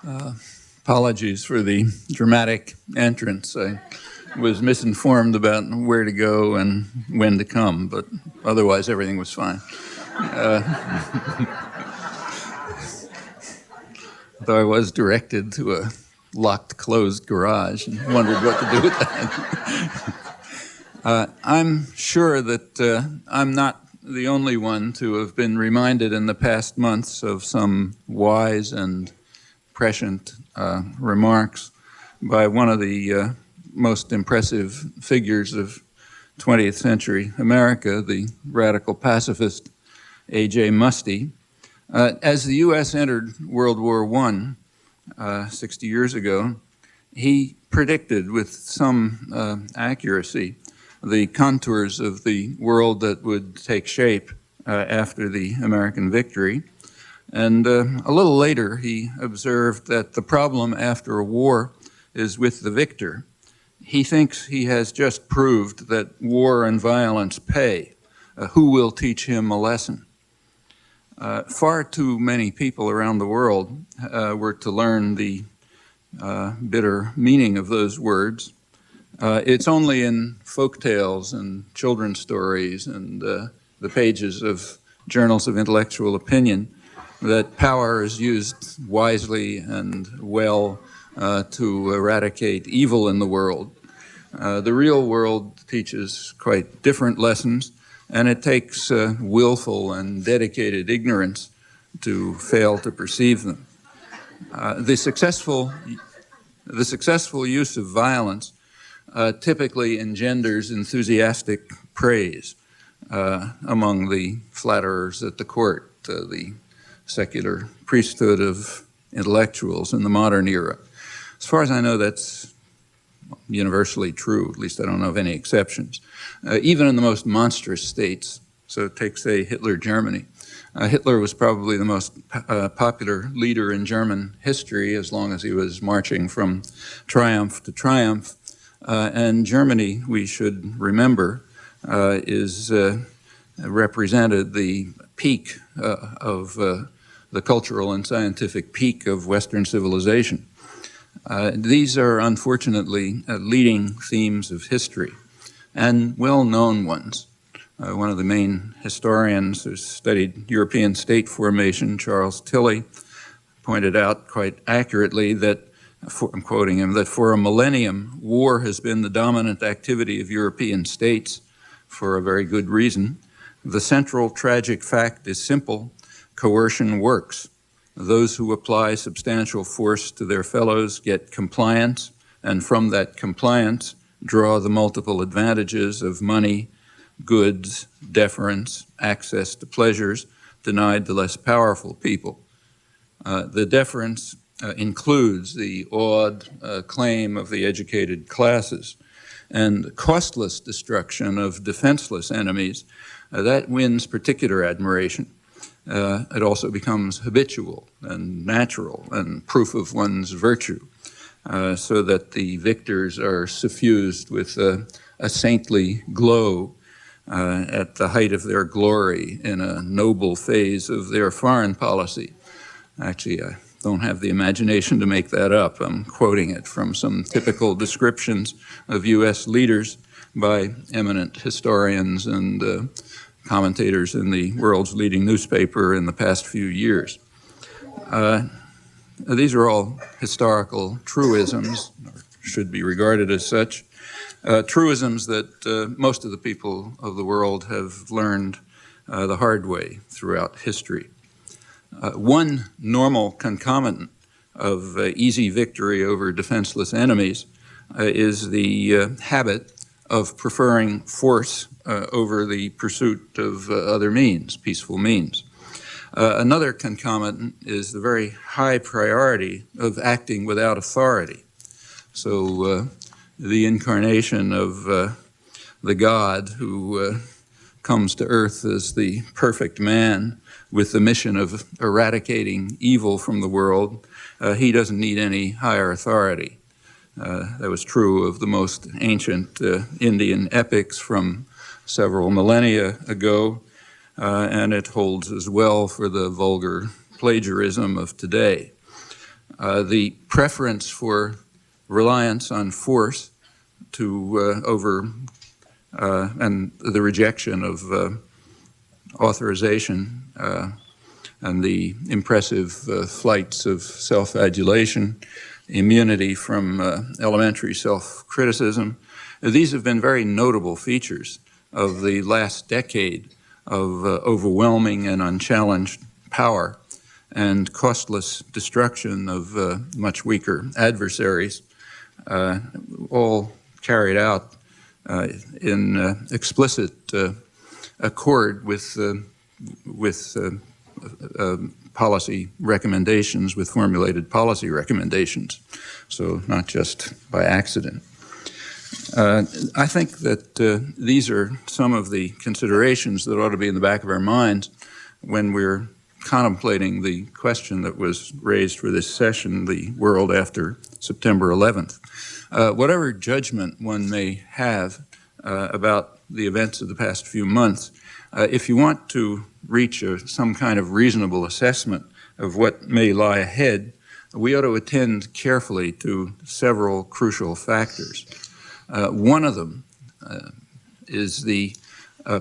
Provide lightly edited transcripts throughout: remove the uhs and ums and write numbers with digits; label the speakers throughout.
Speaker 1: Apologies for the dramatic entrance. I was misinformed about where to go and when to come, but otherwise everything was fine. Though I was directed to a locked, closed garage and wondered what to do with that. I'm sure that I'm not the only one to have been reminded in the past months of some wise and prescient remarks by one of the most impressive figures of 20th century America, the radical pacifist A.J. Muste. As the U.S. entered World War I 60 years ago, he predicted with some accuracy the contours of the world that would take shape after the American victory. And a little later, he observed that the problem after a war is with the victor. He thinks he has just proved that war and violence pay. Who will teach him a lesson? Far too many people around the world were to learn the bitter meaning of those words. It's only in folk tales and children's stories and the pages of journals of intellectual opinion that power is used wisely and well to eradicate evil in the world. The real world teaches quite different lessons, and it takes willful and dedicated ignorance to fail to perceive them. The successful use of violence typically engenders enthusiastic praise among the flatterers at the court, the secular priesthood of intellectuals in the modern era. As far as I know, that's universally true. At least I don't know of any exceptions. Even in the most monstrous states, so take, say, Hitler Germany. Hitler was probably the most popular leader in German history as long as he was marching from triumph to triumph. And Germany, we should remember, is represented the peak of the cultural and scientific peak of Western civilization. These are unfortunately leading themes of history and well-known ones. One of the main historians who studied European state formation, Charles Tilly, pointed out quite accurately that, I'm quoting him, that for a millennium, war has been the dominant activity of European states for a very good reason. The central tragic fact is simple: coercion works. Those who apply substantial force to their fellows get compliance, and from that compliance draw the multiple advantages of money, goods, deference, access to pleasures denied to less powerful people. The deference includes the awed claim of the educated classes, and costless destruction of defenseless enemies, that wins particular admiration. It also becomes habitual and natural and proof of one's virtue, so that the victors are suffused with a saintly glow at the height of their glory in a noble phase of their foreign policy. Actually, I don't have the imagination to make that up. I'm quoting it from some typical descriptions of U.S. leaders by eminent historians and commentators in the world's leading newspaper in the past few years. These are all historical truisms, or should be regarded as such, truisms that most of the people of the world have learned the hard way throughout history. One normal concomitant of easy victory over defenseless enemies is the habit of preferring force over the pursuit of other means, peaceful means. Another concomitant is the very high priority of acting without authority. So the incarnation of the God who comes to earth as the perfect man with the mission of eradicating evil from the world, he doesn't need any higher authority. That was true of the most ancient Indian epics from several millennia ago, and it holds as well for the vulgar plagiarism of today. The preference for reliance on force and the rejection of authorization and the impressive flights of self-adulation, immunity from elementary self-criticism. These have been very notable features of the last decade of overwhelming and unchallenged power and costless destruction of much weaker adversaries, all carried out in explicit accord with policy recommendations, with formulated policy recommendations, so not just by accident. I think that these are some of the considerations that ought to be in the back of our minds when we're contemplating the question that was raised for this session, the world after September 11th. Whatever judgment one may have about the events of the past few months, if you want to reach some kind of reasonable assessment of what may lie ahead, we ought to attend carefully to several crucial factors. One of them is the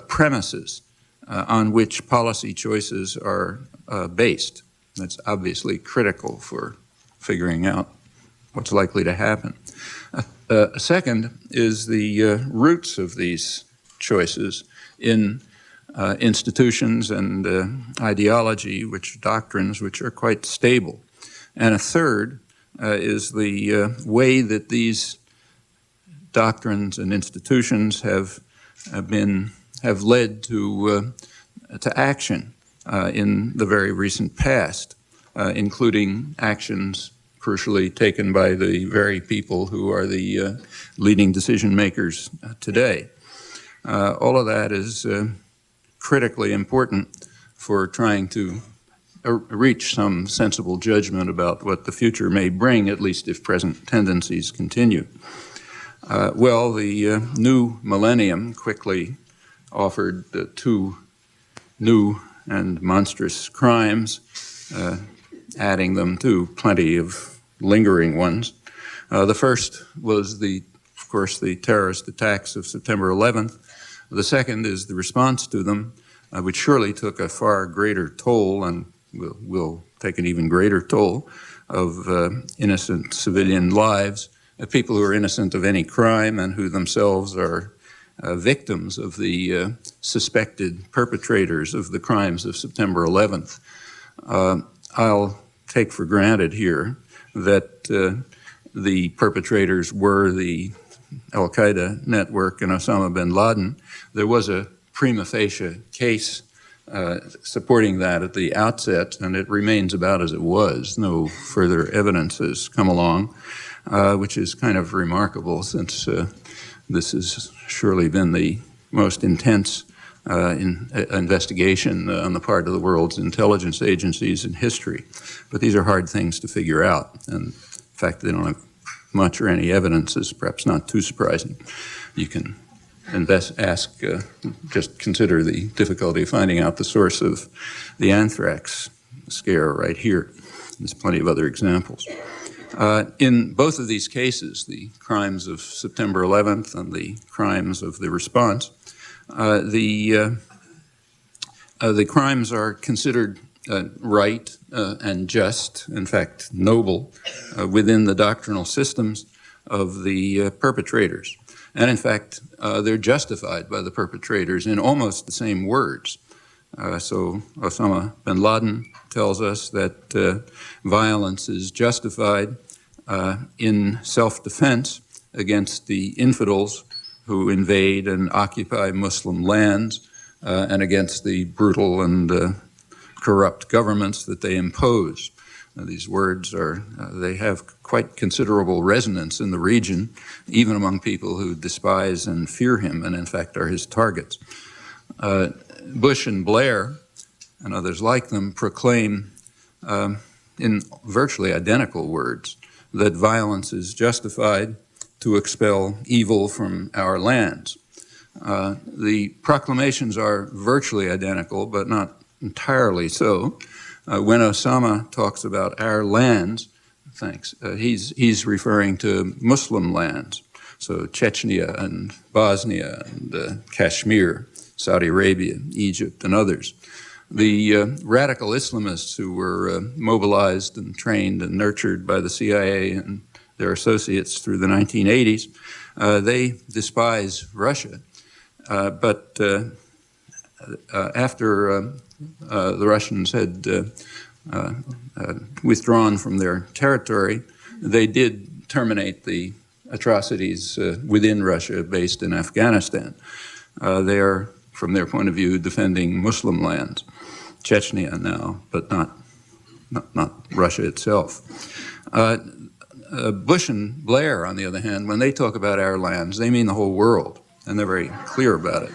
Speaker 1: premises on which policy choices are based. That's obviously critical for figuring out what's likely to happen. A second is the roots of these choices in institutions and ideology, doctrines which are quite stable. And a third is the way that these doctrines and institutions have led to action in the very recent past, including actions crucially taken by the very people who are the leading decision makers today. All of that is critically important for trying to reach some sensible judgment about what the future may bring, at least if present tendencies continue. Well, the new millennium quickly offered two new and monstrous crimes, adding them to plenty of lingering ones. The first was, of course, the terrorist attacks of September 11th. The second is the response to them, which surely took a far greater toll and will take an even greater toll of innocent civilian lives, people who are innocent of any crime and who themselves are victims of the suspected perpetrators of the crimes of September 11th. I'll take for granted here that the perpetrators were the al-Qaeda network and Osama bin Laden. There was a prima facie case supporting that at the outset, and it remains about as it was. No further evidence has come along, which is kind of remarkable, since this has surely been the most intense investigation on the part of the world's intelligence agencies in history. But these are hard things to figure out, and the fact that they don't have much or any evidence is perhaps not too surprising. You can just consider the difficulty of finding out the source of the anthrax scare right here. There's plenty of other examples. In both of these cases, the crimes of September 11th and the crimes of the response, the crimes are considered right and just, in fact, noble, within the doctrinal systems of the perpetrators. And in fact, they're justified by the perpetrators in almost the same words. So Osama bin Laden tells us that violence is justified in self-defense against the infidels who invade and occupy Muslim lands, and against the brutal and corrupt governments that they impose. These words they have quite considerable resonance in the region, even among people who despise and fear him, and in fact are his targets. Bush and Blair, and others like them, proclaim in virtually identical words that violence is justified to expel evil from our lands. The proclamations are virtually identical, but not entirely so. When Osama talks about our lands, thanks. He's referring to Muslim lands, so Chechnya and Bosnia and Kashmir, Saudi Arabia, Egypt, and others. The radical Islamists who were mobilized and trained and nurtured by the CIA and their associates through the 1980s, they despise Russia. But after the Russians had withdrawn from their territory, they did terminate the atrocities within Russia based in Afghanistan. They are, from their point of view, defending Muslim lands, Chechnya now, but not Russia itself. Bush and Blair, on the other hand, when they talk about our lands, they mean the whole world, and they're very clear about it.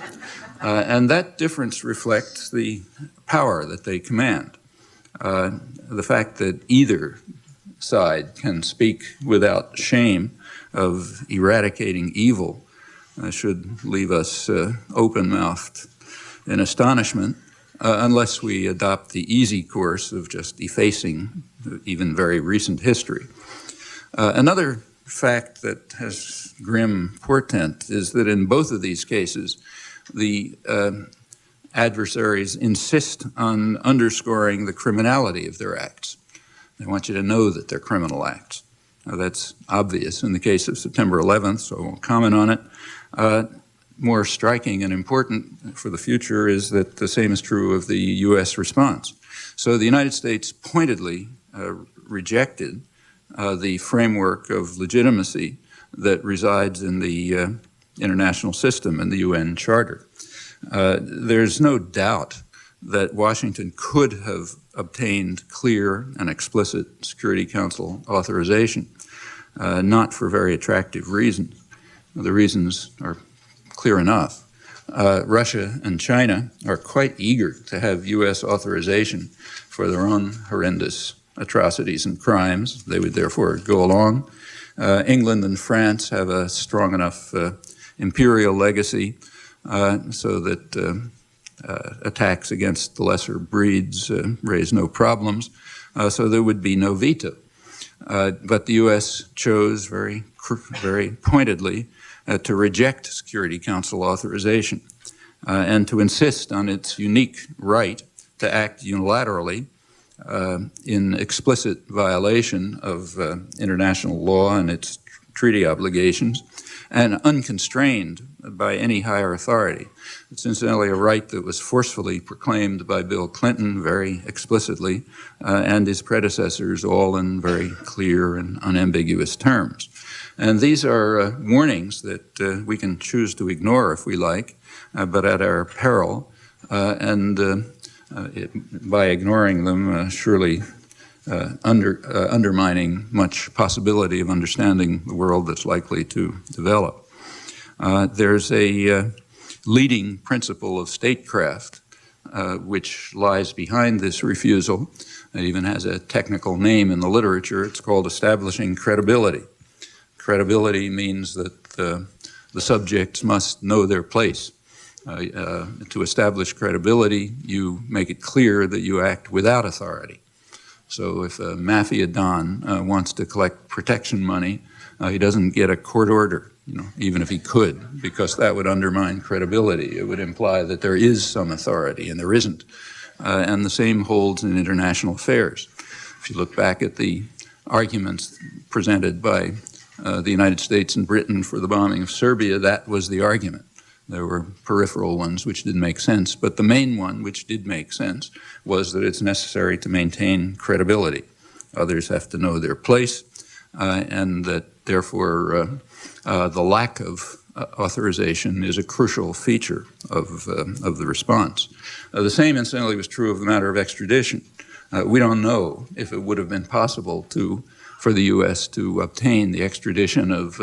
Speaker 1: And that difference reflects the power that they command. The fact that either side can speak without shame of eradicating evil should leave us open-mouthed in astonishment, unless we adopt the easy course of just effacing even very recent history. Another fact that has grim portent is that in both of these cases, the adversaries insist on underscoring the criminality of their acts. They want you to know that they're criminal acts. Now, that's obvious in the case of September 11th, so I won't comment on it. More striking and important for the future is that the same is true of the U.S. response. So the United States pointedly rejected the framework of legitimacy that resides in the international system and the UN Charter. There's no doubt that Washington could have obtained clear and explicit Security Council authorization, not for very attractive reasons. The reasons are clear enough. Russia and China are quite eager to have U.S. authorization for their own horrendous atrocities and crimes. They would therefore go along. England and France have a strong enough imperial legacy so that attacks against the lesser breeds raise no problems. So there would be no veto. But the U.S. chose very pointedly to reject Security Council authorization and to insist on its unique right to act unilaterally in explicit violation of international law and its treaty obligations, and unconstrained by any higher authority. It's incidentally a right that was forcefully proclaimed by Bill Clinton very explicitly, and his predecessors all in very clear and unambiguous terms. And these are warnings that we can choose to ignore if we like, but at our peril, by ignoring them, surely undermining much possibility of understanding the world that's likely to develop. There's a leading principle of statecraft which lies behind this refusal. It even has a technical name in the literature. It's called establishing credibility. Credibility means that the subjects must know their place. To establish credibility, you make it clear that you act without authority. So if a mafia don wants to collect protection money, he doesn't get a court order, even if he could, because that would undermine credibility. It would imply that there is some authority, and there isn't. And the same holds in international affairs. If you look back at the arguments presented by the United States and Britain for the bombing of Serbia, that was the argument. There were peripheral ones which didn't make sense, but the main one which did make sense was that it's necessary to maintain credibility. Others have to know their place, and that therefore the lack of authorization is a crucial feature of the response. The same, incidentally, was true of the matter of extradition. We don't know if it would have been possible for the U.S. to obtain the extradition of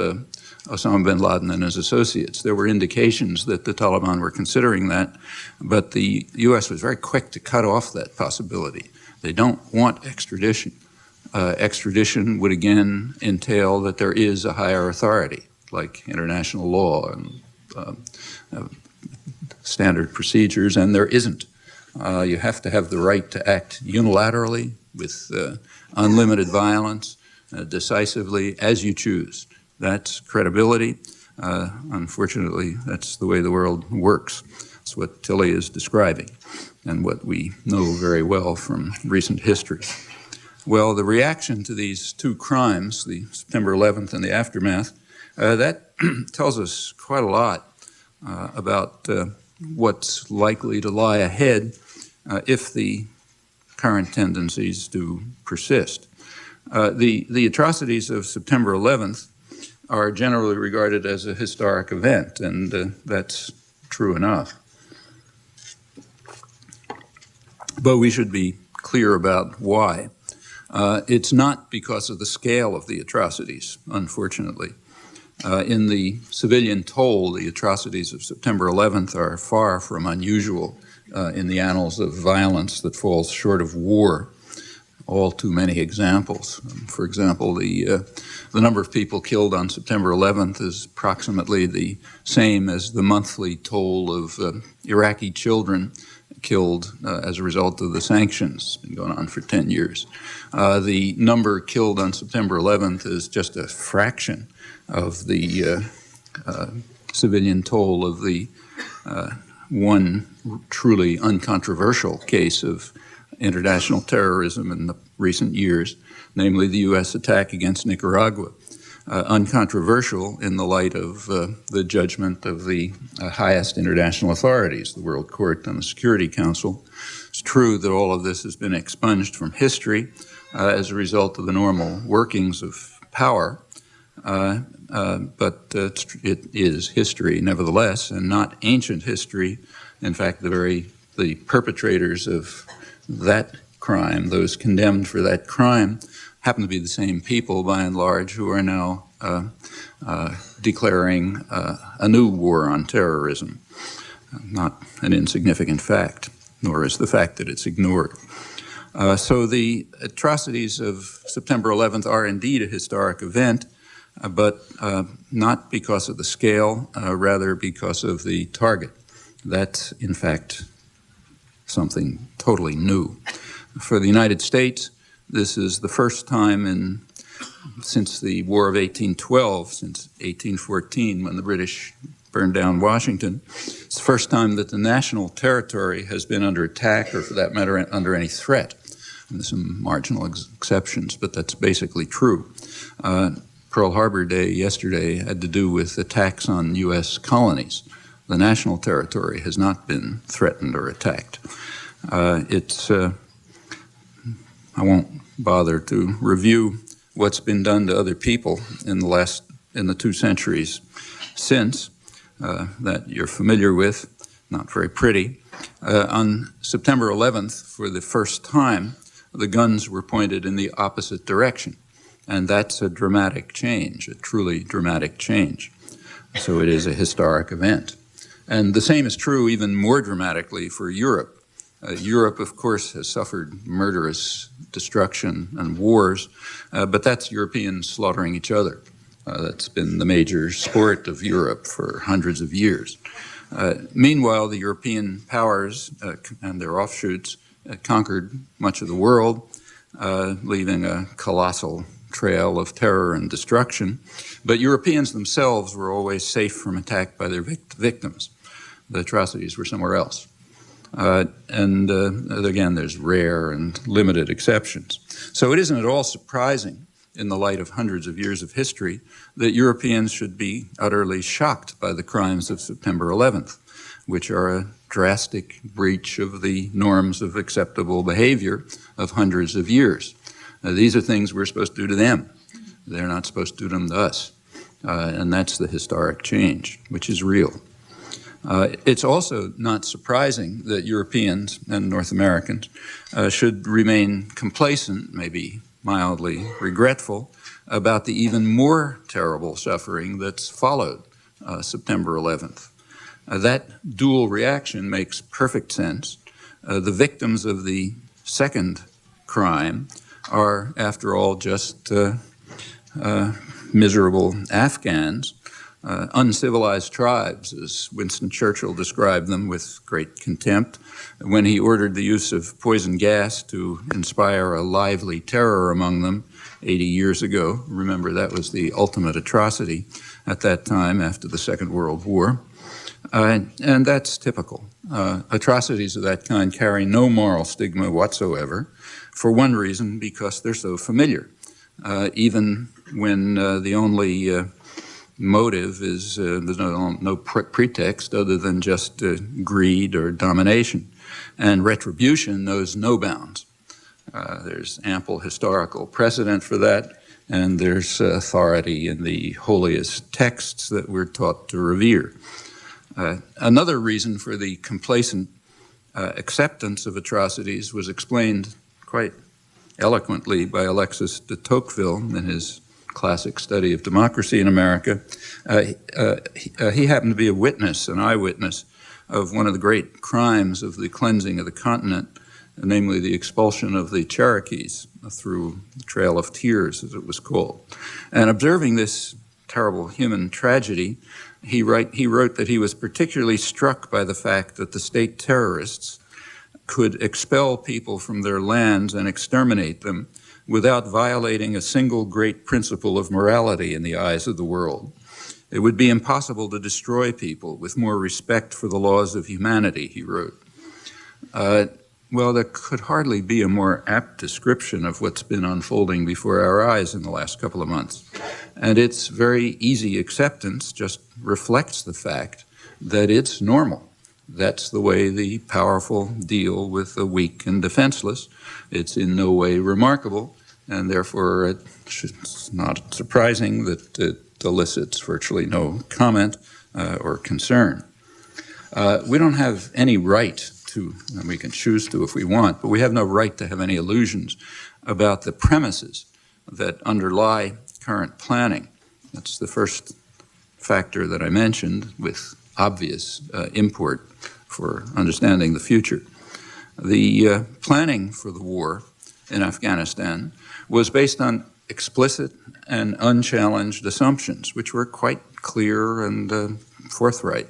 Speaker 1: Osama bin Laden and his associates. There were indications that the Taliban were considering that, but the U.S. was very quick to cut off that possibility. They don't want extradition. Extradition would again entail that there is a higher authority, like international law and standard procedures, and there isn't. You have to have the right to act unilaterally with unlimited violence decisively as you choose. That's credibility. Unfortunately, that's the way the world works. That's what Tilly is describing and what we know very well from recent history. Well, the reaction to these two crimes, the September 11th and the aftermath, that tells us quite a lot about what's likely to lie ahead if the current tendencies do persist. The atrocities of September 11th are generally regarded as a historic event, and that's true enough. But we should be clear about why. It's not because of the scale of the atrocities, unfortunately. In the civilian toll, the atrocities of September 11th are far from unusual in the annals of violence that falls short of war. All too many examples. For example, the number of people killed on September 11th is approximately the same as the monthly toll of Iraqi children killed as a result of the sanctions. It's been going on for 10 years. The number killed on September 11th is just a fraction of the civilian toll of the one truly uncontroversial case of international terrorism in the recent years, namely the U.S. attack against Nicaragua. Uncontroversial in the light of the judgment of the highest international authorities, the World Court and the Security Council. It's true that all of this has been expunged from history as a result of the normal workings of power, but it is history nevertheless, and not ancient history. In fact, the perpetrators of that crime, those condemned for that crime, happen to be the same people, by and large, who are now declaring a new war on terrorism. Not an insignificant fact, nor is the fact that it's ignored. So the atrocities of September 11th are indeed a historic event, but not because of the scale, rather because of the target. That's, in fact, something totally new. For the United States, this is the first time since the War of 1812, since 1814, when the British burned down Washington. It's the first time that the national territory has been under attack, or for that matter, under any threat. And there's some marginal exceptions, but that's basically true. Pearl Harbor Day yesterday had to do with attacks on U.S. colonies. The national territory has not been threatened or attacked. I won't bother to review what's been done to other people in the 2 centuries since that you're familiar with, not very pretty. On September 11th, for the first time, the guns were pointed in the opposite direction. And that's a dramatic change, a truly dramatic change. So it is a historic event. And the same is true even more dramatically for Europe. Europe, of course, has suffered murderous destruction and wars, but that's Europeans slaughtering each other. That's been the major sport of Europe for hundreds of years. Meanwhile, the European powers and their offshoots conquered much of the world, leaving a colossal trail of terror and destruction. But Europeans themselves were always safe from attack by their victims. The atrocities were somewhere else. Again, there's rare and limited exceptions. So it isn't at all surprising, in the light of hundreds of years of history, that Europeans should be utterly shocked by the crimes of September 11th, which are a drastic breach of the norms of acceptable behavior of hundreds of years. These are things we're supposed to do to them. They're not supposed to do them to us. And that's the historic change, which is real. It's also not surprising that Europeans and North Americans should remain complacent, maybe mildly regretful, about the even more terrible suffering that's followed September 11th. That dual reaction makes perfect sense. The victims of the second crime are, after all, just miserable Afghans uncivilized tribes, as Winston Churchill described them with great contempt, when he ordered the use of poison gas to inspire a lively terror among them 80 years ago. Remember, that was the ultimate atrocity at that time after the Second World War. And that's typical. Atrocities of that kind carry no moral stigma whatsoever, for one reason, because they're so familiar. Even when the only motive is there's no pretext other than just greed or domination. And retribution knows no bounds. There's ample historical precedent for that, and there's authority in the holiest texts that we're taught to revere. Another reason for the complacent acceptance of atrocities was explained quite eloquently by Alexis de Tocqueville in his classic study of democracy in America. He happened to be a witness, an eyewitness, of one of the great crimes of the cleansing of the continent, namely the expulsion of the Cherokees through the Trail of Tears, as it was called. And observing this terrible human tragedy, he wrote that he was particularly struck by the fact that the state terrorists could expel people from their lands and exterminate them without violating a single great principle of morality in the eyes of the world. It would be impossible to destroy people with more respect for the laws of humanity, he wrote. Well, there could hardly be a more apt description of what's been unfolding before our eyes in the last couple of months. And its very easy acceptance just reflects the fact that it's normal. That's the way the powerful deal with the weak and defenseless. It's in no way remarkable, and therefore it's not surprising that it elicits virtually no comment or concern. We don't have any right to, and we can choose to if we want, but we have no right to have any illusions about the premises that underlie current planning. That's the first factor that I mentioned with obvious import for understanding the future. The planning for the war in Afghanistan was based on explicit and unchallenged assumptions, which were quite clear and forthright.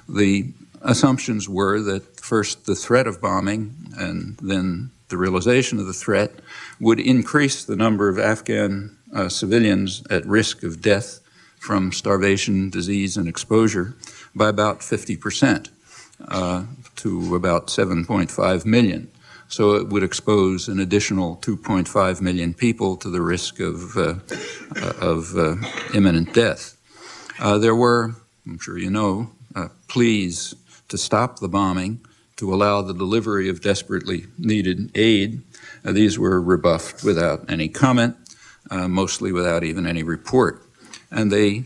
Speaker 1: The assumptions were that first the threat of bombing and then the realization of the threat would increase the number of Afghan civilians at risk of death from starvation, disease, and exposure by about 50% to about 7.5 million. So it would expose an additional 2.5 million people to the risk of imminent death. There were, I'm sure you know, pleas to stop the bombing, to allow the delivery of desperately needed aid. These were rebuffed without any comment, mostly without even any report. And they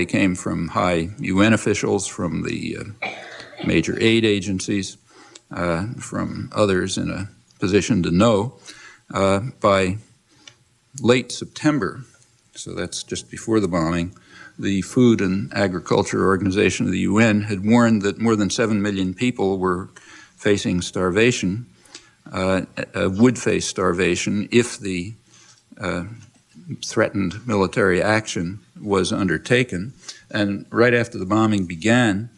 Speaker 1: came from high UN officials, from the major aid agencies, from others in a position to know. By late September, so that's just before the bombing, the Food and Agriculture Organization of the UN had warned that more than 7 million people were facing starvation, would face starvation if the threatened military action was undertaken. And right after the bombing began,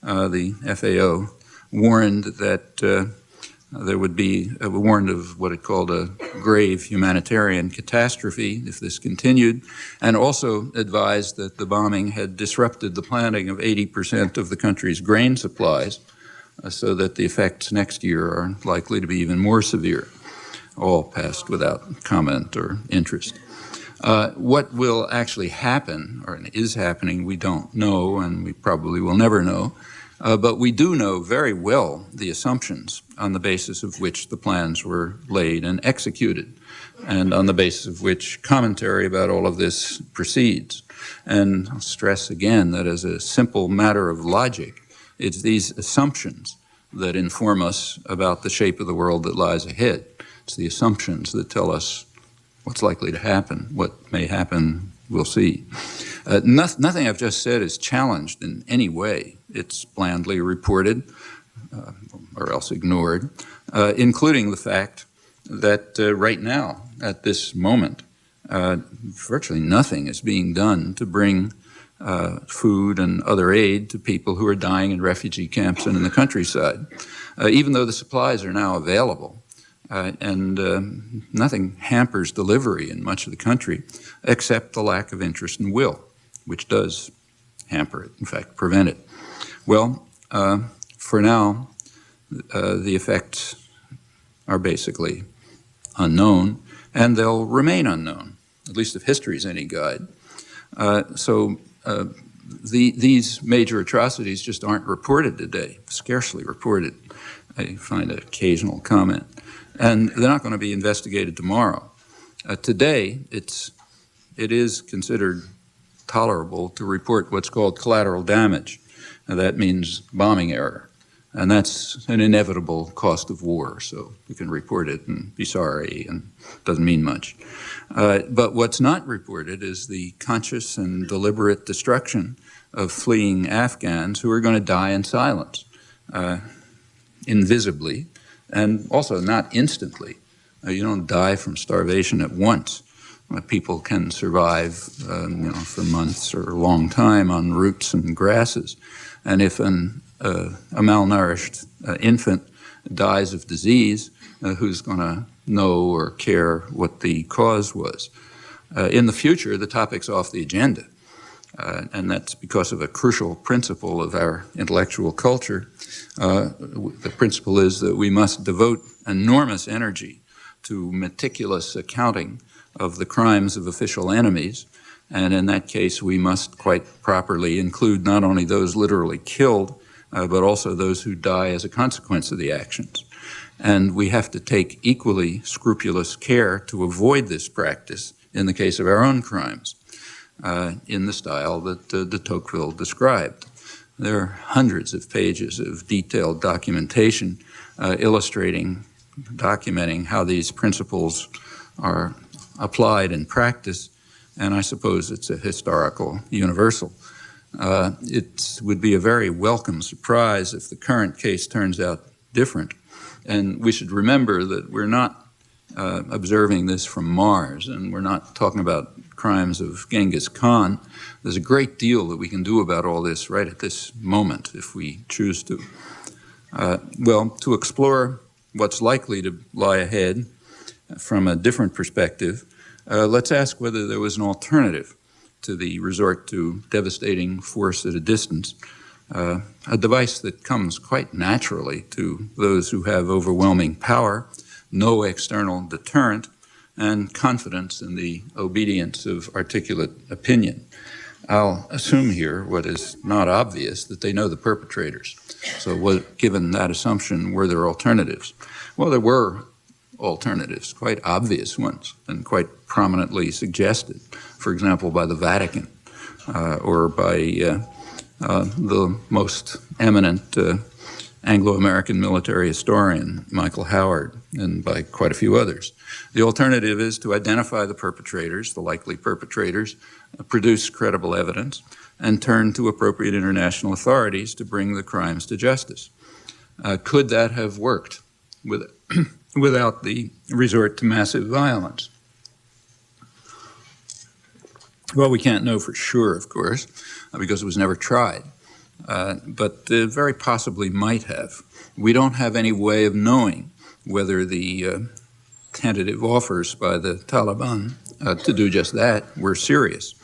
Speaker 1: the FAO warned that there would be, warned of what it called a grave humanitarian catastrophe if this continued, and also advised that the bombing had disrupted the planting of 80% of the country's grain supplies, so that the effects next year are likely to be even more severe, all passed without comment or interest. What will actually happen, or is happening, we don't know, and we probably will never know. But we do know very well the assumptions on the basis of which the plans were laid and executed, and on the basis of which commentary about all of this proceeds. And I'll stress again that as a simple matter of logic, it's these assumptions that inform us about the shape of the world that lies ahead. It's the assumptions that tell us what's likely to happen. What may happen, we'll see. Nothing I've just said is challenged in any way. It's blandly reported, or else ignored, including the fact that right now, at this moment, virtually nothing is being done to bring food and other aid to people who are dying in refugee camps and in the countryside, even though the supplies are now available. And nothing hampers delivery in much of the country except the lack of interest and will, which does hamper it, in fact, prevent it. Well, for now, the effects are basically unknown, and they'll remain unknown, at least if history is any guide. These major atrocities just aren't reported today, scarcely reported. I find an occasional comment. And they're not going to be investigated tomorrow. Today, it is considered tolerable to report what's called collateral damage. And that means bombing error. And that's an inevitable cost of war, so we can report it and be sorry, and it doesn't mean much. But what's not reported is the conscious and deliberate destruction of fleeing Afghans who are going to die in silence, invisibly, and also not instantly. You don't die from starvation at once. People can survive for months or a long time on roots and grasses. And if a malnourished infant dies of disease, who's going to know or care what the cause was? In the future, the topic's off the agenda. And that's because of a crucial principle of our intellectual culture. The principle is that we must devote enormous energy to meticulous accounting of the crimes of official enemies. And in that case, we must quite properly include not only those literally killed, but also those who die as a consequence of the actions. And we have to take equally scrupulous care to avoid this practice in the case of our own crimes, in the style that de Tocqueville described. There are hundreds of pages of detailed documentation documenting how these principles are applied in practice, and I suppose it's a historical universal. It would be a very welcome surprise if the current case turns out different. And we should remember that we're not observing this from Mars, and we're not talking about crimes of Genghis Khan. There's a great deal that we can do about all this right at this moment if we choose to. Well, to explore what's likely to lie ahead from a different perspective, let's ask whether there was an alternative to the resort to devastating force at a distance, a device that comes quite naturally to those who have overwhelming power, no external deterrent, and confidence in the obedience of articulate opinion. I'll assume here what is not obvious, that they know the perpetrators. So given that assumption, were there alternatives? Well, there were alternatives, quite obvious ones, and quite prominently suggested, for example, by the Vatican or by the most eminent Anglo-American military historian, Michael Howard, and by quite a few others. The alternative is to identify the perpetrators, the likely perpetrators, produce credible evidence, and turn to appropriate international authorities to bring the crimes to justice. Could that have worked without the resort to massive violence? Well, we can't know for sure, of course, because it was never tried. But very possibly might have. We don't have any way of knowing whether the tentative offers by the Taliban to do just that were serious.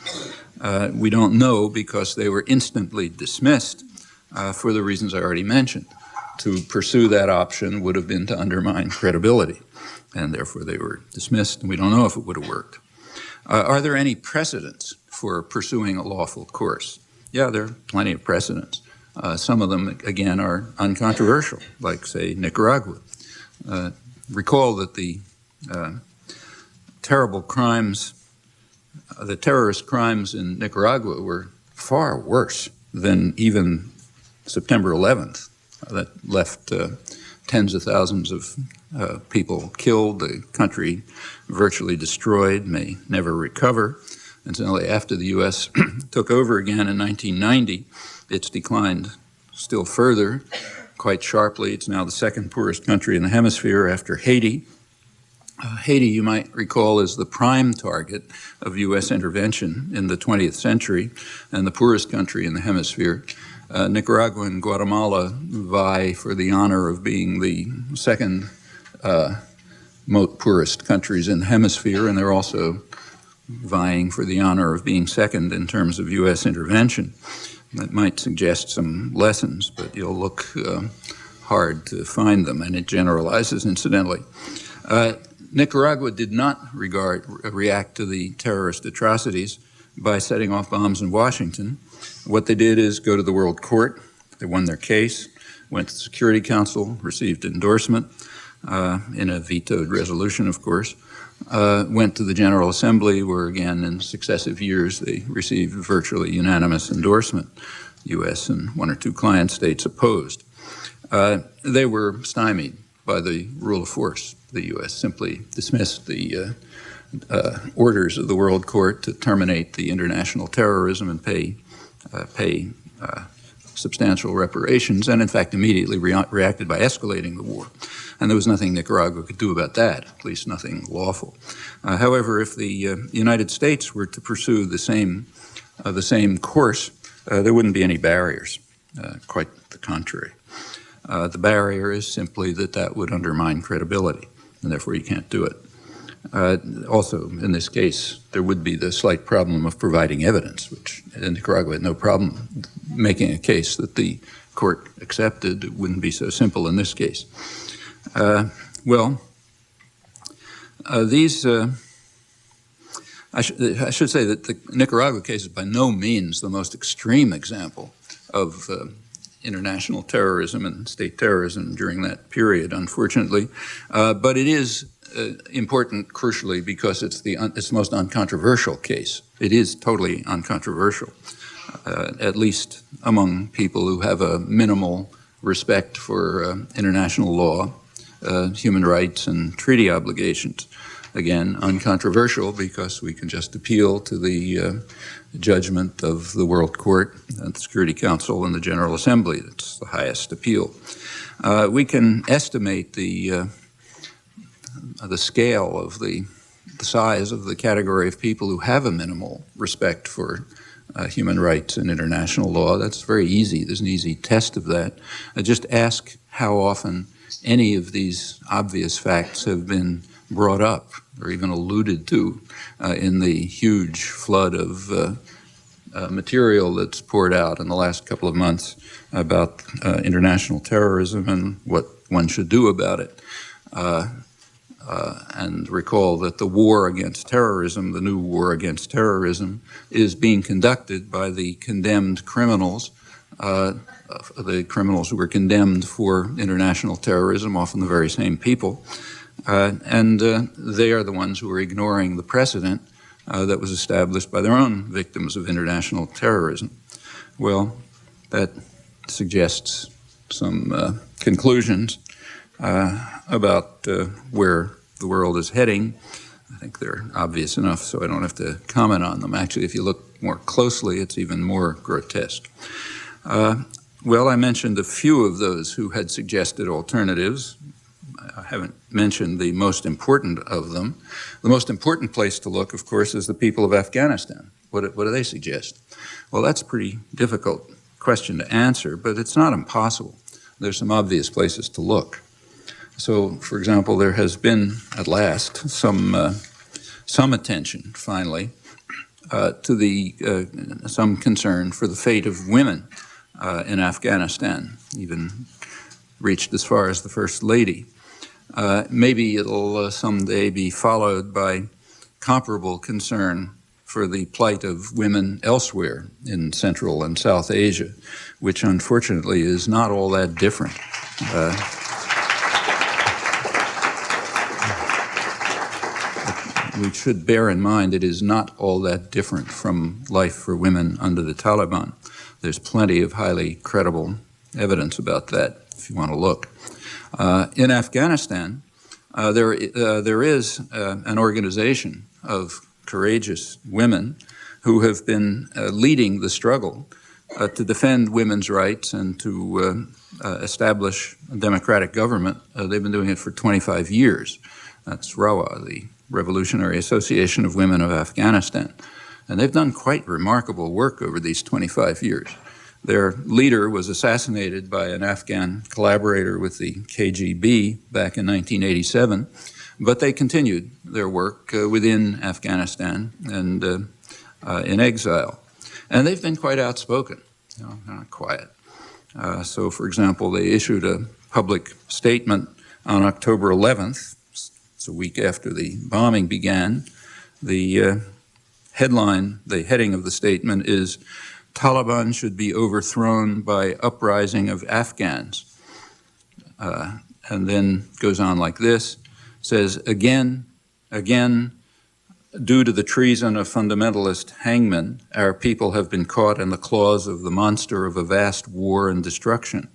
Speaker 1: We don't know because they were instantly dismissed for the reasons I already mentioned. To pursue that option would have been to undermine credibility, and therefore they were dismissed, and we don't know if it would have worked. Are there any precedents for pursuing a lawful course? Yeah, there are plenty of precedents. Some of them, again, are uncontroversial, like, say, Nicaragua. Recall that the terrible crimes, the terrorist crimes in Nicaragua were far worse than even September 11th. That left tens of thousands of people killed, the country virtually destroyed, may never recover. Until after the U.S. took over again in 1990, it's declined still further, quite sharply. It's now the second poorest country in the hemisphere after Haiti. Haiti, you might recall, is the prime target of U.S. intervention in the 20th century and the poorest country in the hemisphere. Nicaragua and Guatemala vie for the honor of being the second most poorest countries in the hemisphere, and they're also vying for the honor of being second in terms of U.S. intervention. That might suggest some lessons, but you'll look hard to find them, and it generalizes, incidentally. Nicaragua did not react to the terrorist atrocities by setting off bombs in Washington. What they did is go to the World Court. They won their case, went to the Security Council, received endorsement in a vetoed resolution, of course, went to the General Assembly, where again in successive years they received virtually unanimous endorsement. U.S. and one or two client states opposed. They were stymied by the rule of force. The U.S. simply dismissed the orders of the World Court to terminate the international terrorism and pay substantial reparations, and in fact immediately reacted by escalating the war. And there was nothing Nicaragua could do about that, at least nothing lawful. However, if the United States were to pursue the same course, there wouldn't be any barriers, quite the contrary. The barrier is simply that would undermine credibility, and therefore you can't do it. Also, in this case, there would be the slight problem of providing evidence, which Nicaragua had no problem making a case that the court accepted. It wouldn't be so simple in this case. I should say that the Nicaragua case is by no means the most extreme example of international terrorism and state terrorism during that period, unfortunately. But it is important, crucially, because it's the most uncontroversial case. It is totally uncontroversial, at least among people who have a minimal respect for international law, human rights, and treaty obligations. Again, uncontroversial because we can just appeal to the judgment of the World Court, the Security Council, and the General Assembly. That's the highest appeal. We can estimate the scale of the size of the category of people who have a minimal respect for human rights and international law. That's very easy. There's an easy test of that. Just ask how often any of these obvious facts have been brought up or even alluded to in the huge flood of material that's poured out in the last couple of months about international terrorism and what one should do about it. And recall that the war against terrorism, the new war against terrorism, is being conducted by the condemned criminals, the criminals who were condemned for international terrorism, often the very same people. And they are the ones who are ignoring the precedent that was established by their own victims of international terrorism. Well, that suggests some conclusions about where the world is heading. I think they're obvious enough, so I don't have to comment on them. Actually, if you look more closely, it's even more grotesque. Well, I mentioned a few of those who had suggested alternatives. I haven't mentioned the most important of them. The most important place to look, of course, is the people of Afghanistan. What do they suggest? Well, that's a pretty difficult question to answer, but it's not impossible. There's some obvious places to look. So, for example, there has been, at last, some attention, finally, to some concern for the fate of women in Afghanistan, even reached as far as the First Lady. Maybe it'll someday be followed by comparable concern for the plight of women elsewhere in Central and South Asia, which unfortunately is not all that different. We should bear in mind it is not all that different from life for women under the Taliban. There's plenty of highly credible evidence about that, if you want to look. In Afghanistan, there is an organization of courageous women who have been leading the struggle to defend women's rights and to establish a democratic government. They've been doing it for 25 years. That's RAWA, the Revolutionary Association of Women of Afghanistan. And they've done quite remarkable work over these 25 years. Their leader was assassinated by an Afghan collaborator with the KGB back in 1987, but they continued their work within Afghanistan and in exile. And they've been quite outspoken, not quiet. So, for example, they issued a public statement on October 11th. It's a week after the bombing began. The heading of the statement is, "Taliban should be overthrown by uprising of Afghans." And then goes on like this, says, again, due to the treason of fundamentalist hangmen, our people have been caught in the claws of the monster of a vast war and destruction.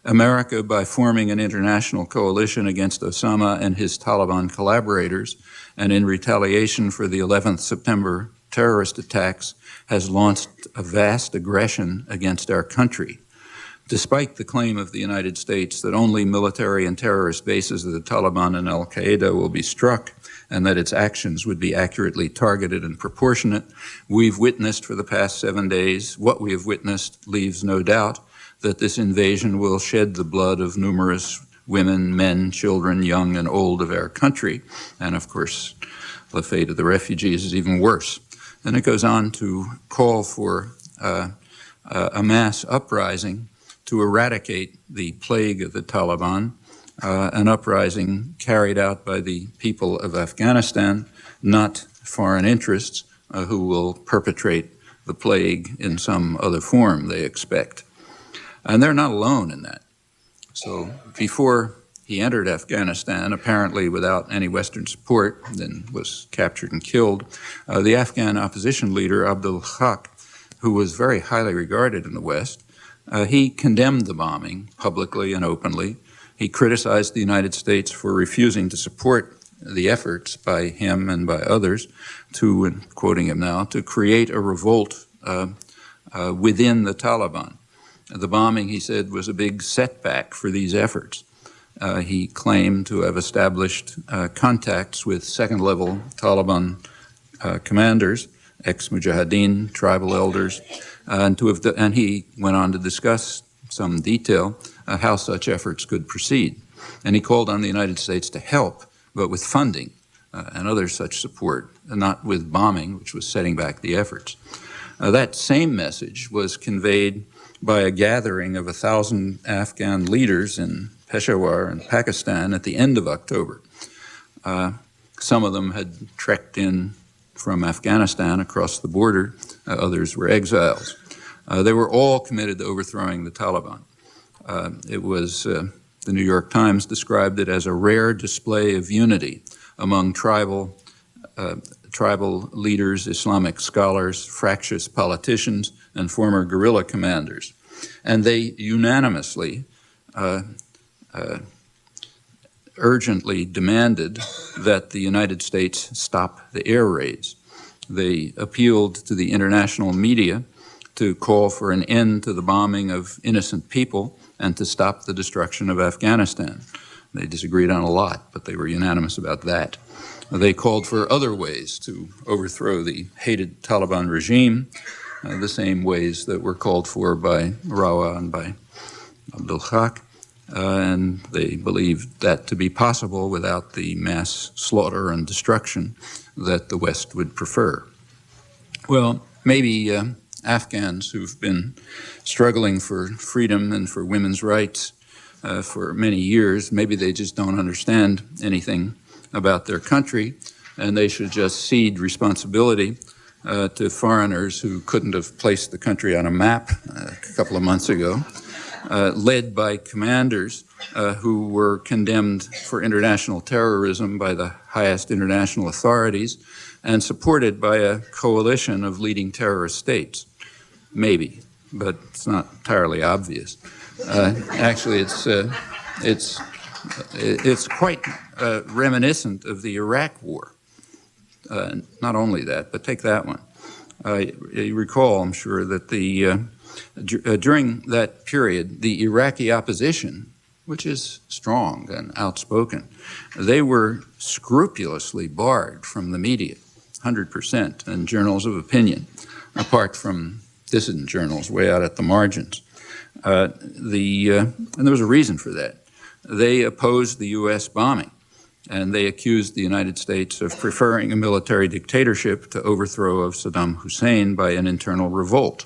Speaker 1: America, by forming an international coalition against Osama and his Taliban collaborators, and in retaliation for the 11th September terrorist attacks, has launched a vast aggression against our country. Despite the claim of the United States that only military and terrorist bases of the Taliban and al-Qaeda will be struck, and that its actions would be accurately targeted and proportionate, we've witnessed for the past 7 days, what we have witnessed leaves no doubt that this invasion will shed the blood of numerous women, men, children, young and old of our country. And of course, the fate of the refugees is even worse. And it goes on to call for a mass uprising to eradicate the plague of the Taliban, an uprising carried out by the people of Afghanistan, not foreign interests who will perpetrate the plague in some other form, they expect. And they're not alone in that. So before he entered Afghanistan, apparently without any Western support, then was captured and killed, the Afghan opposition leader, Abdul Haq, who was very highly regarded in the West, he condemned the bombing publicly and openly. He criticized the United States for refusing to support the efforts by him and by others to, and quoting him now, to create a revolt within the Taliban. The bombing, he said, was a big setback for these efforts. He claimed to have established contacts with second-level Taliban commanders, ex-Mujahideen, tribal elders, and he went on to discuss some detail how such efforts could proceed. And he called on the United States to help, but with funding and other such support, not with bombing, which was setting back the efforts. That same message was conveyed by a gathering of 1,000 Afghan leaders in Peshawar in Pakistan at the end of October. Some of them had trekked in from Afghanistan across the border. Others were exiles. They were all committed to overthrowing the Taliban. It was, the New York Times described it as a rare display of unity among tribal leaders, Islamic scholars, fractious politicians, and former guerrilla commanders. And they unanimously, urgently demanded that the United States stop the air raids. They appealed to the international media to call for an end to the bombing of innocent people and to stop the destruction of Afghanistan. They disagreed on a lot, but they were unanimous about that. They called for other ways to overthrow the hated Taliban regime, the same ways that were called for by Rawa and by Abdul Haq, and they believed that to be possible without the mass slaughter and destruction that the West would prefer. Well, maybe Afghans who've been struggling for freedom and for women's rights for many years, maybe they just don't understand anything about their country, and they should just cede responsibility to foreigners who couldn't have placed the country on a map a couple of months ago, led by commanders who were condemned for international terrorism by the highest international authorities and supported by a coalition of leading terrorist states. Maybe, but it's not entirely obvious. Actually, it's quite reminiscent of the Iraq War. Not only that, but take that one. You recall, I'm sure, that during that period, the Iraqi opposition which is strong and outspoken, they were scrupulously barred from the media, 100%, and journals of opinion, apart from dissident journals way out at the margins. And there was a reason for that. They opposed the U.S. bombing, and they accused the United States of preferring a military dictatorship to overthrow of Saddam Hussein by an internal revolt.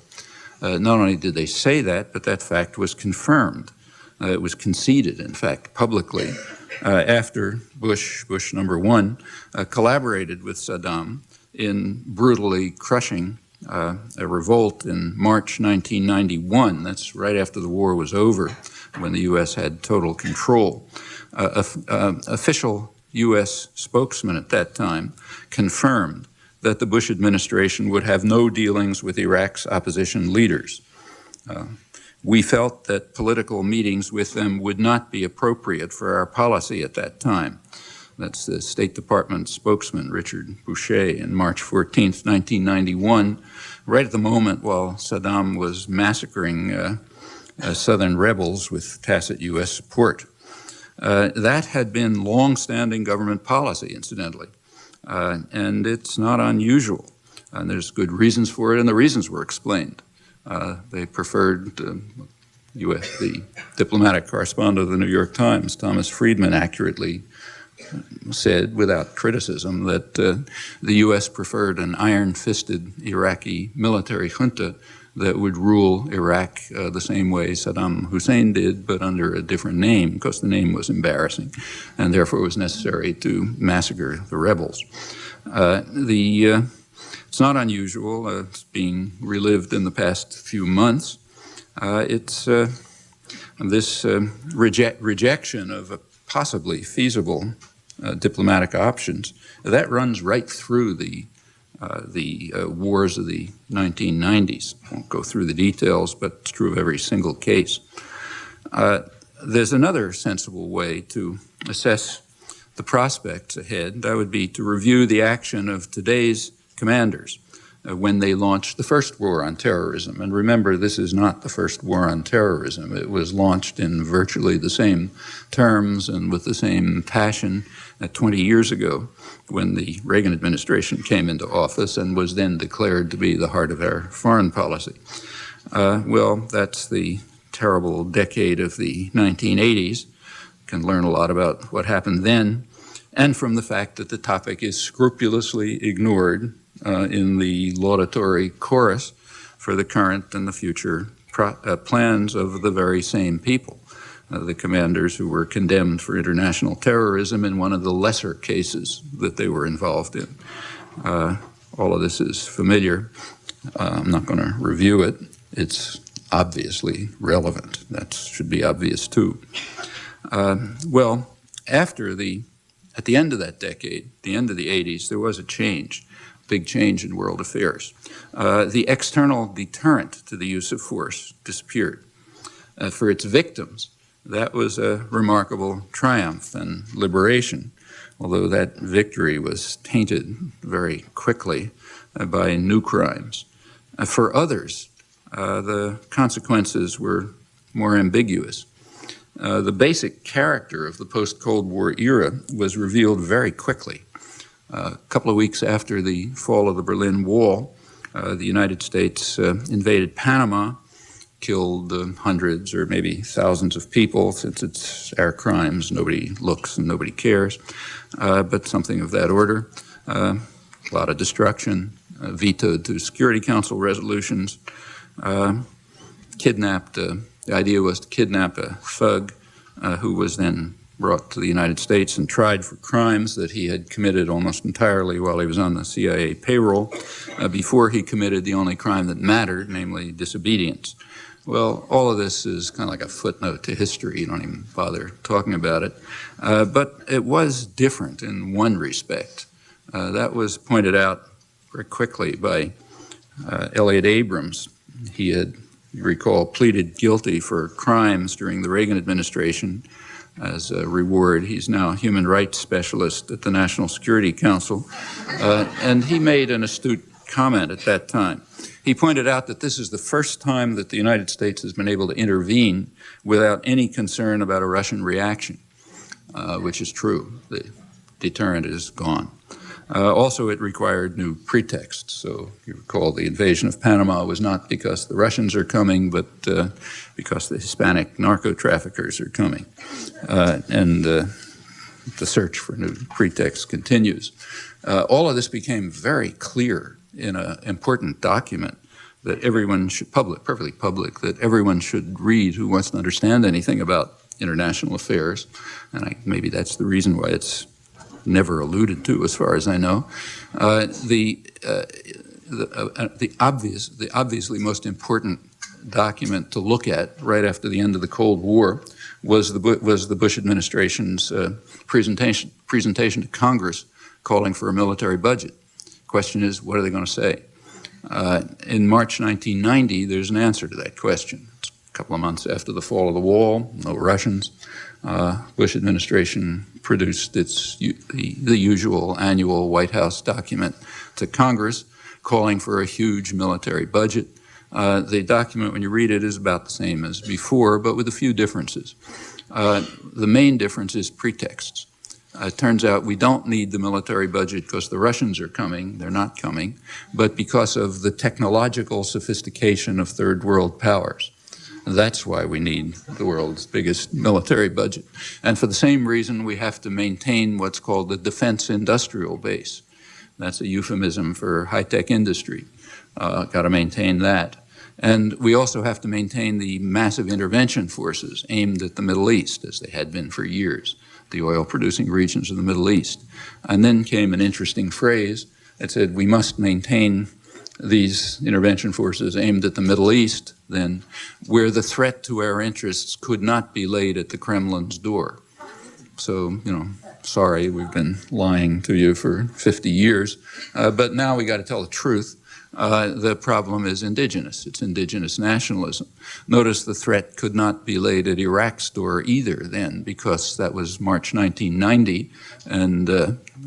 Speaker 1: Not only did they say that, but that fact was confirmed. It was conceded, in fact, publicly, after Bush number one, collaborated with Saddam in brutally crushing a revolt in March 1991. That's right after the war was over, when the U.S. had total control. Official U.S. spokesman at that time confirmed that the Bush administration would have no dealings with Iraq's opposition leaders. We felt that political meetings with them would not be appropriate for our policy at that time. That's the State Department spokesman, Richard Boucher, on March 14th, 1991, right at the moment while Saddam was massacring Southern rebels with tacit U.S. support. That had been long-standing government policy, incidentally, and it's not unusual. And there's good reasons for it, and the reasons were explained. They preferred the diplomatic correspondent of the New York Times, Thomas Friedman, accurately said, without criticism, that the U.S. preferred an iron-fisted Iraqi military junta that would rule Iraq the same way Saddam Hussein did, but under a different name, because the name was embarrassing, and therefore it was necessary to massacre the rebels. It's not unusual. It's being relived in the past few months. It's this rejection of possibly feasible diplomatic options that runs right through the wars of the 1990s. I won't go through the details, but it's true of every single case. There's another sensible way to assess the prospects ahead. That would be to review the action of today's commanders when they launched the first war on terrorism. And remember, this is not the first war on terrorism. It was launched in virtually the same terms and with the same passion 20 years ago, when the Reagan administration came into office and was then declared to be the heart of our foreign policy. Well, that's the terrible decade of the 1980s. You can learn a lot about what happened then, and from the fact that the topic is scrupulously ignored in the laudatory chorus for the current and the future plans of the very same people. The commanders who were condemned for international terrorism in one of the lesser cases that they were involved in. All of this is familiar. I'm not going to review it. It's obviously relevant. That should be obvious too. Well, at the end of that decade, the end of the 80s, there was a change, big change in world affairs. The external deterrent to the use of force disappeared. For its victims, that was a remarkable triumph and liberation, although that victory was tainted very quickly by new crimes. For others, the consequences were more ambiguous. The basic character of the post-Cold War era was revealed very quickly. A couple of weeks after the fall of the Berlin Wall, the United States invaded Panama, killed hundreds or maybe thousands of people. Since it's our crimes, nobody looks and nobody cares, but something of that order. A lot of destruction, vetoed two Security Council resolutions, kidnapped, the idea was to kidnap a thug who was then brought to the United States and tried for crimes that he had committed almost entirely while he was on the CIA payroll, before he committed the only crime that mattered, namely disobedience. Well, all of this is kind of like a footnote to history. You don't even bother talking about it. But it was different in one respect. That was pointed out very quickly by Elliott Abrams. He had, you recall, pleaded guilty for crimes during the Reagan administration. As a reward, he's now a human rights specialist at the National Security Council. And he made an astute comment at that time. He pointed out that this is the first time that the United States has been able to intervene without any concern about a Russian reaction, which is true. The deterrent is gone. Also, it required new pretexts. So you recall the invasion of Panama was not because the Russians are coming, but because the Hispanic narco-traffickers are coming. And the search for new pretexts continues. All of this became very clear in an important document that everyone should perfectly public, that everyone should read who wants to understand anything about international affairs. And maybe that's the reason why it's never alluded to, as far as I know. The obviously most important document to look at right after the end of the Cold War was the Bush administration's presentation to Congress calling for a military budget. Question is, what are they going to say? In March 1990, there's an answer to that question. It's a couple of months after the fall of the wall, no Russians. Bush administration produced the usual annual White House document to Congress calling for a huge military budget. The document, when you read it, is about the same as before, but with a few differences. The main difference is pretexts. It turns out we don't need the military budget because the Russians are coming. They're not coming, but because of the technological sophistication of third world powers. That's why we need the world's biggest military budget. And for the same reason, we have to maintain what's called the defense industrial base. That's a euphemism for high-tech industry. Got to maintain that. And we also have to maintain the massive intervention forces aimed at the Middle East, as they had been for years, the oil-producing regions of the Middle East. And then came an interesting phrase that said we must maintain these intervention forces aimed at the Middle East, then, where the threat to our interests could not be laid at the Kremlin's door. So, sorry, we've been lying to you for 50 years, but now we got to tell the truth. The problem is indigenous. It's indigenous nationalism. Notice the threat could not be laid at Iraq's door either then, because that was March 1990, and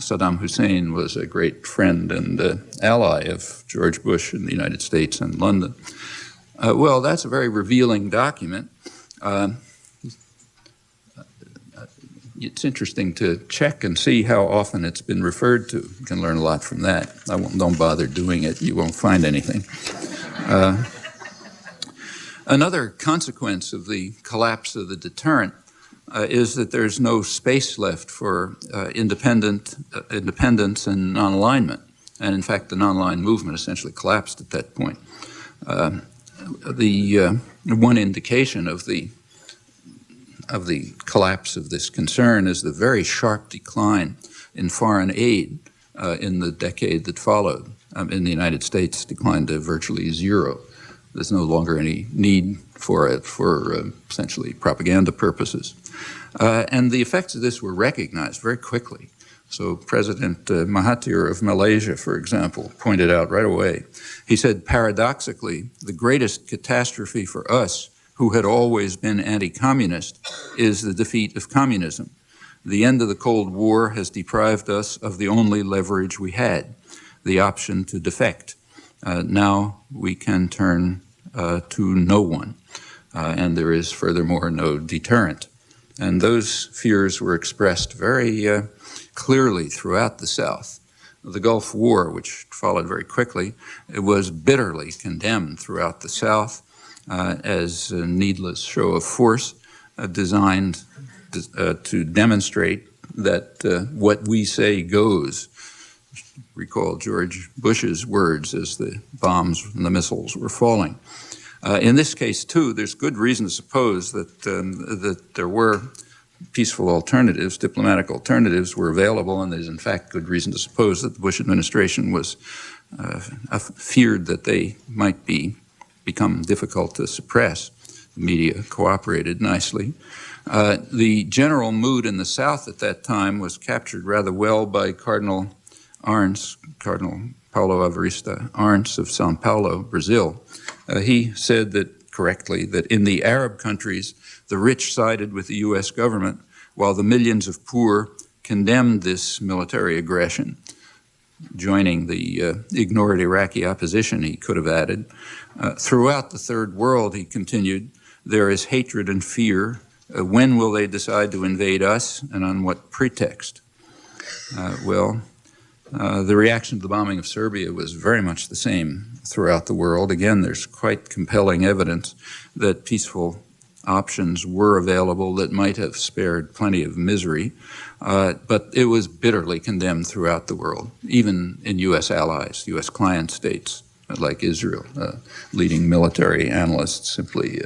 Speaker 1: Saddam Hussein was a great friend and ally of George Bush in the United States and London. Well, that's a very revealing document. It's interesting to check and see how often it's been referred to. You can learn a lot from that. Don't bother doing it. You won't find anything. Another consequence of the collapse of the deterrent is that there's no space left for independence and non-alignment. And in fact, the non-aligned movement essentially collapsed at that point. One indication of the collapse of this concern is the very sharp decline in foreign aid in the decade that followed. In the United States, declined to virtually zero. There's no longer any need for it for essentially propaganda purposes. And the effects of this were recognized very quickly. So President Mahathir of Malaysia, for example, pointed out right away. He said, paradoxically, the greatest catastrophe for us, who had always been anti-communist, is the defeat of communism. The end of the Cold War has deprived us of the only leverage we had, the option to defect. Now we can turn to no one, and there is furthermore no deterrent. And those fears were expressed very clearly throughout the South. The Gulf War, which followed very quickly, it was bitterly condemned throughout the South as a needless show of force designed to demonstrate that what we say goes. Recall George Bush's words as the bombs and the missiles were falling. In this case, too, there's good reason to suppose that that there were peaceful alternatives, diplomatic alternatives were available, and there's in fact good reason to suppose that the Bush administration was feared that they might become difficult to suppress. The media cooperated nicely. The general mood in the South at that time was captured rather well by Cardinal Paulo Avarista Arns of Sao Paulo, Brazil. He said that correctly that in the Arab countries, the rich sided with the U.S. government, while the millions of poor condemned this military aggression. joining the ignored Iraqi opposition, he could have added. Throughout the third world, he continued, there is hatred and fear. When will they decide to invade us, and on what pretext? The reaction to the bombing of Serbia was very much the same throughout the world. Again, there's quite compelling evidence that peaceful options were available that might have spared plenty of misery, but it was bitterly condemned throughout the world, even in U.S. allies, U.S. client states like Israel. Leading military analysts simply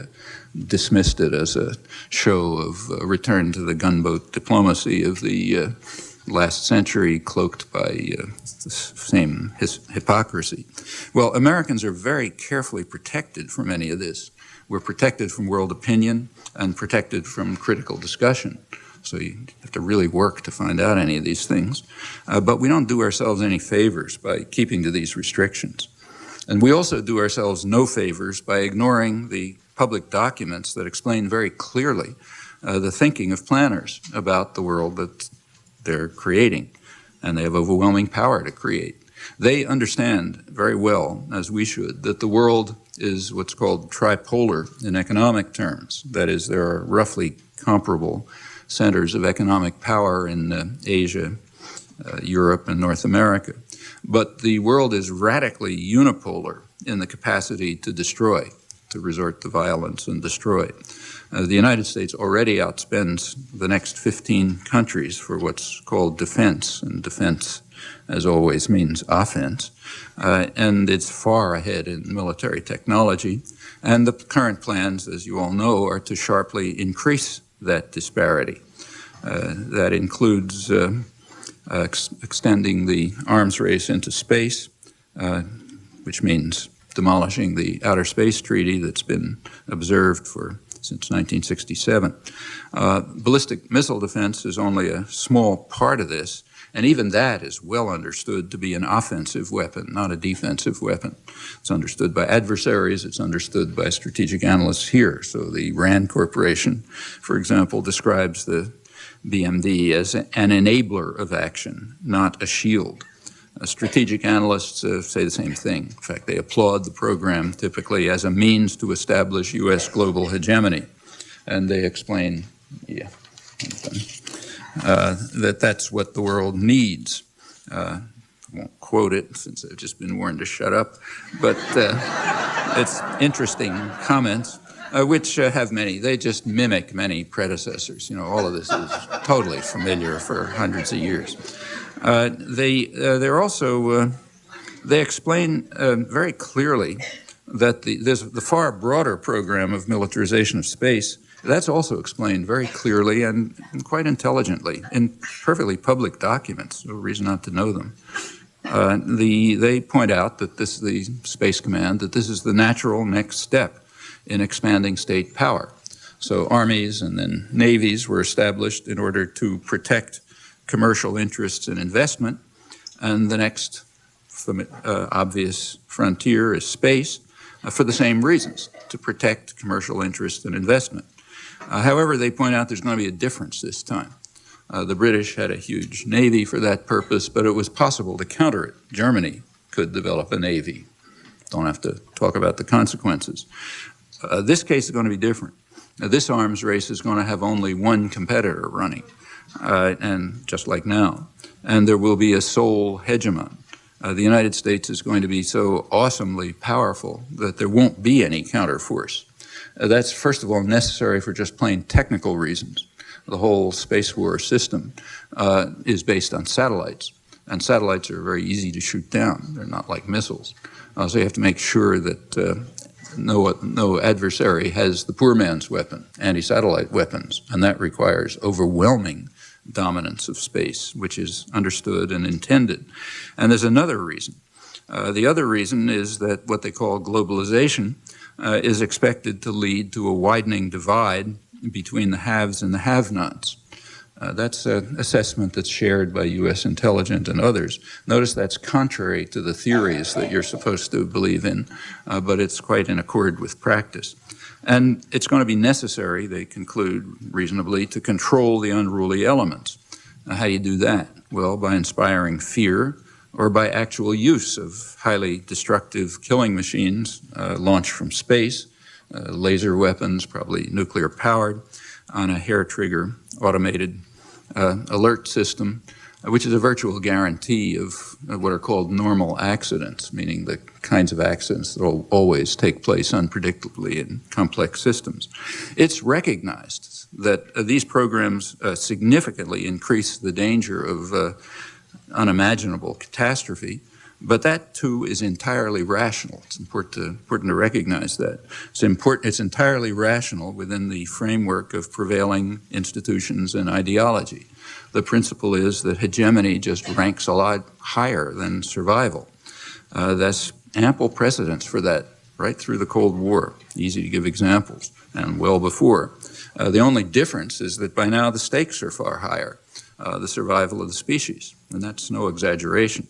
Speaker 1: dismissed it as a show of return to the gunboat diplomacy of the last century, cloaked by the same hypocrisy. Well, Americans are very carefully protected from any of this. We're protected from world opinion and protected from critical discussion. So you have to really work to find out any of these things. But we don't do ourselves any favors by keeping to these restrictions. And we also do ourselves no favors by ignoring the public documents that explain very clearly the thinking of planners about the world that they're creating, and they have overwhelming power to create. They understand very well, as we should, that the world is what's called tripolar in economic terms. That is, there are roughly comparable centers of economic power in Asia, Europe, and North America. But the world is radically unipolar in the capacity to destroy, to resort to violence and destroy. The United States already outspends the next 15 countries for what's called defense, and defense, as always, means offense. And it's far ahead in military technology. And the current plans, as you all know, are to sharply increase that disparity. That includes extending the arms race into space, which means demolishing the Outer Space Treaty that's been observed since 1967. Ballistic missile defense is only a small part of this, and even that is well understood to be an offensive weapon, not a defensive weapon. It's understood by adversaries, it's understood by strategic analysts here. So the RAND Corporation, for example, describes the BMD as an enabler of action, not a shield. Strategic analysts say the same thing. In fact, they applaud the program typically as a means to establish U.S. global hegemony. And they explain, that that's what the world needs. I won't quote it since I've just been warned to shut up, but it's interesting comments, which have many. They just mimic many predecessors. You know, all of this is totally familiar for hundreds of years. They explain very clearly that there's the far broader program of militarization of space. That's also explained very clearly and quite intelligently in perfectly public documents. No reason not to know them. They point out that the Space Command, that this is the natural next step in expanding state power. So armies and then navies were established in order to protect commercial interests and investment, and the next obvious frontier is space for the same reasons, to protect commercial interests and investment. However, they point out there's going to be a difference this time. The British had a huge navy for that purpose, but it was possible to counter it. Germany could develop a navy. Don't have to talk about the consequences. This case is going to be different. This arms race is going to have only one competitor running. And just like now, and there will be a sole hegemon. The United States is going to be so awesomely powerful that there won't be any counterforce. That's, first of all, necessary for just plain technical reasons. The whole space war system is based on satellites, and satellites are very easy to shoot down. They're not like missiles. So you have to make sure that no adversary has the poor man's weapon, anti-satellite weapons, and that requires overwhelming dominance of space, which is understood and intended. And there's another reason. The other reason is that what they call globalization is expected to lead to a widening divide between the haves and the have-nots. That's an assessment that's shared by U.S. intelligence and others. Notice that's contrary to the theories that you're supposed to believe in, but it's quite in accord with practice. And it's going to be necessary, they conclude reasonably, to control the unruly elements. How do you do that? Well, by inspiring fear, or by actual use of highly destructive killing machines launched from space, laser weapons, probably nuclear-powered, on a hair-trigger automated alert system, which is a virtual guarantee of what are called normal accidents, meaning the kinds of accidents that will always take place unpredictably in complex systems. It's recognized that these programs significantly increase the danger of unimaginable catastrophe, but that too is entirely rational. It's important to recognize that. It's entirely rational within the framework of prevailing institutions and ideology. The principle is that hegemony just ranks a lot higher than survival. There's ample precedents for that right through the Cold War. Easy to give examples, and well before. The only difference is that by now the stakes are far higher, the survival of the species, and that's no exaggeration.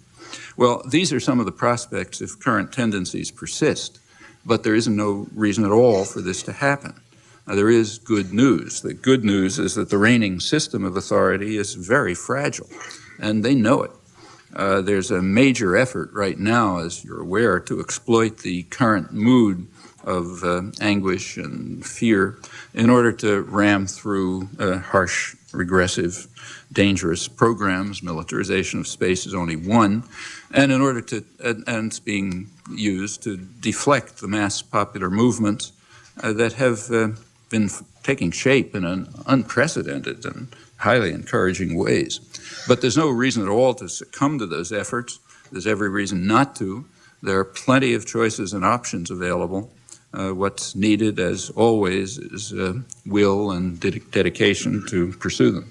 Speaker 1: Well, these are some of the prospects if current tendencies persist, but there isn't no reason at all for this to happen. There is good news. The good news is that the reigning system of authority is very fragile, and they know it. There's a major effort right now, as you're aware, to exploit the current mood of anguish and fear in order to ram through harsh, regressive, dangerous programs. Militarization of space is only one, and in order to, and it's being used to deflect the mass popular movements that have been taking shape in an unprecedented and highly encouraging ways. But there's no reason at all to succumb to those efforts. There's every reason not to. There are plenty of choices and options available. What's needed, as always, is will and dedication to pursue them.